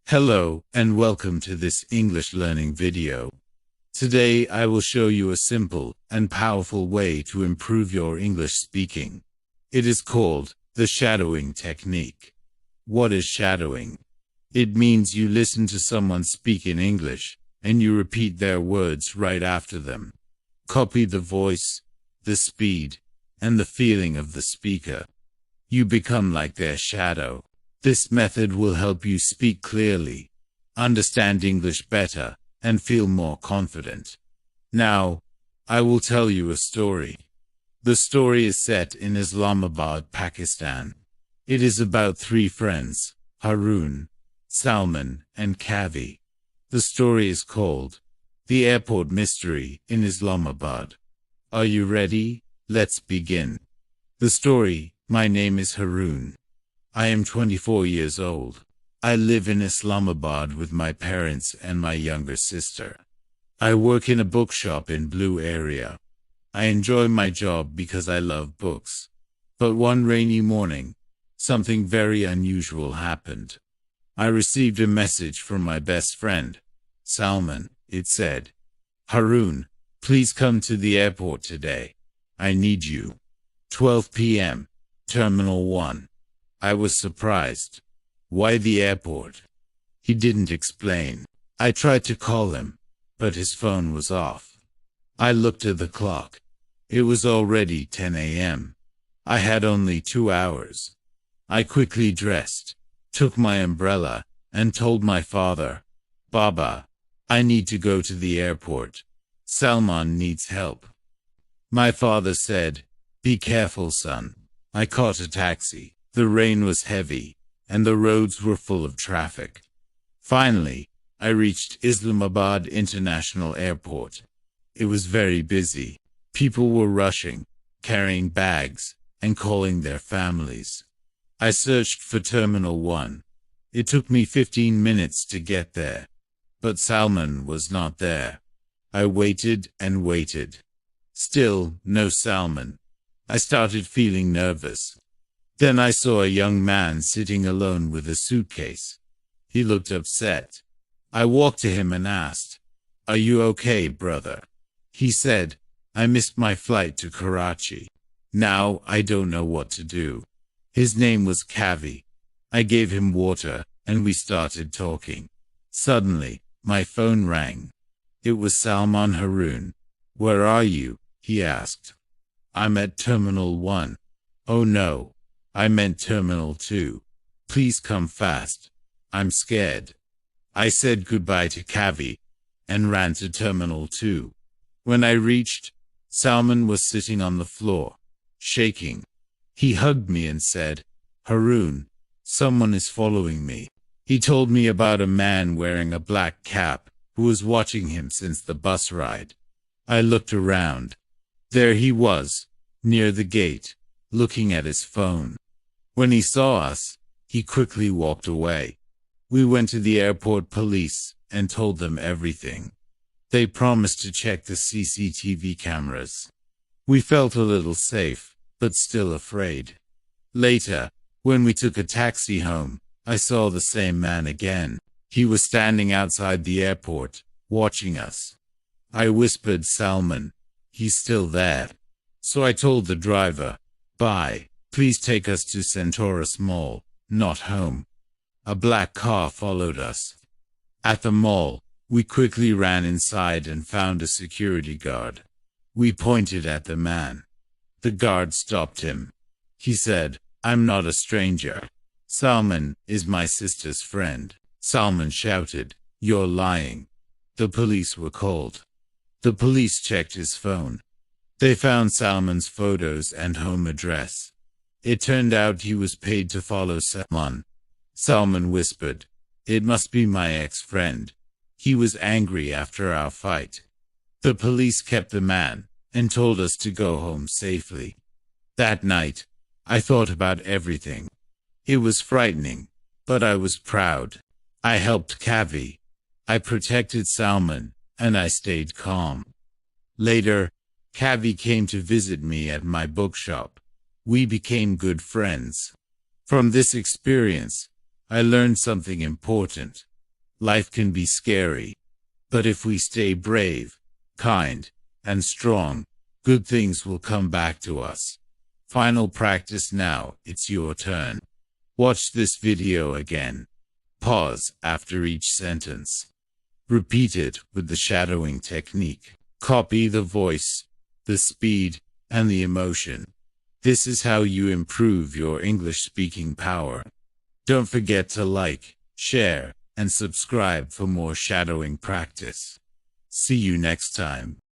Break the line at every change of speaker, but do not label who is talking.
Hello, and welcome to this English learning video. Today I will show you a simple and powerful way to improve your English speaking. It is called the shadowing technique. What is shadowing? It means you listen to someone speak in English, and you repeat their words right after them. Copy the voice, the speed, and the feeling of the speaker. You become like their shadow. This method will help you speak clearly, understand English better, and feel more confident. Now, I will tell you a story. The story is set in Islamabad, Pakistan. It is about three friends, Harun, Salman, and Kavi. The story is called The Airport Mystery in Islamabad. Are you ready? Let's begin. The story. My name is Harun. I am 24 years old. I live in Islamabad with my parents and my younger sister. I work in a bookshop in Blue area. I enjoy my job because I love books. But one rainy morning, something very unusual happened. I received a message from my best friend, Salman. It said, "Harun, please come to the airport today. I need you. 12 p.m., Terminal 1. I was surprised. Why the airport? He didn't explain. I tried to call him, but his phone was off. I looked at the clock. It was already 10 a.m. I had only 2 hours. I quickly dressed, took my umbrella, and told my father, "Baba, I need to go to the airport. Salman needs help." My father said, "Be careful, son." I caught a taxi. The rain was heavy, and the roads were full of traffic. Finally, I reached Islamabad International Airport. It was very busy. People were rushing, carrying bags, and calling their families. I searched for Terminal 1. It took me 15 minutes to get there, but Salman was not there. I waited and waited. Still, no Salman. I started feeling nervous. Then I saw a young man sitting alone with a suitcase. He looked upset. I walked to him and asked, "Are you okay, brother?" He said, "I missed my flight to Karachi. Now I don't know what to do." His name was Kavi. I gave him water, and we started talking. Suddenly, my phone rang. It was Salman. "Harun, where are you?" he asked. "I'm at Terminal 1. "Oh no. I meant Terminal 2. Please come fast. I'm scared." I said goodbye to Kavi and ran to Terminal 2. When I reached, Salman was sitting on the floor, shaking. He hugged me and said, "Harun, someone is following me." He told me about a man wearing a black cap who was watching him since the bus ride. I looked around. There he was, near the gate, looking at his phone. When he saw us, he quickly walked away. We went to the airport police and told them everything. They promised to check the CCTV cameras. We felt a little safe, but still afraid. Later, when we took a taxi home, I saw the same man again. He was standing outside the airport, watching us. I whispered, "Salman, he's still there." So I told the driver, "Bye. Please take us to Centaurus Mall, not home." A black car followed us. At the mall, we quickly ran inside and found a security guard. We pointed at the man. The guard stopped him. He said, "I'm not a stranger. Salman is my sister's friend." Salman shouted, "You're lying." The police were called. The police checked his phone. They found Salman's photos and home address. It turned out he was paid to follow Salman. Salman whispered, "It must be my ex-friend. He was angry after our fight." The police kept the man and told us to go home safely. That night, I thought about everything. It was frightening, but I was proud. I helped Kavi. I protected Salman, and I stayed calm. Later, Kavi came to visit me at my bookshop. We became good friends. From this experience, I learned something important. Life can be scary, but if we stay brave, kind, and strong, good things will come back to us. Final practice now, it's your turn. Watch this video again. Pause after each sentence. Repeat it with the shadowing technique. Copy the voice, the speed, and the emotion. This is how you improve your English speaking power. Don't forget to like, share, and subscribe for more shadowing practice. See you next time.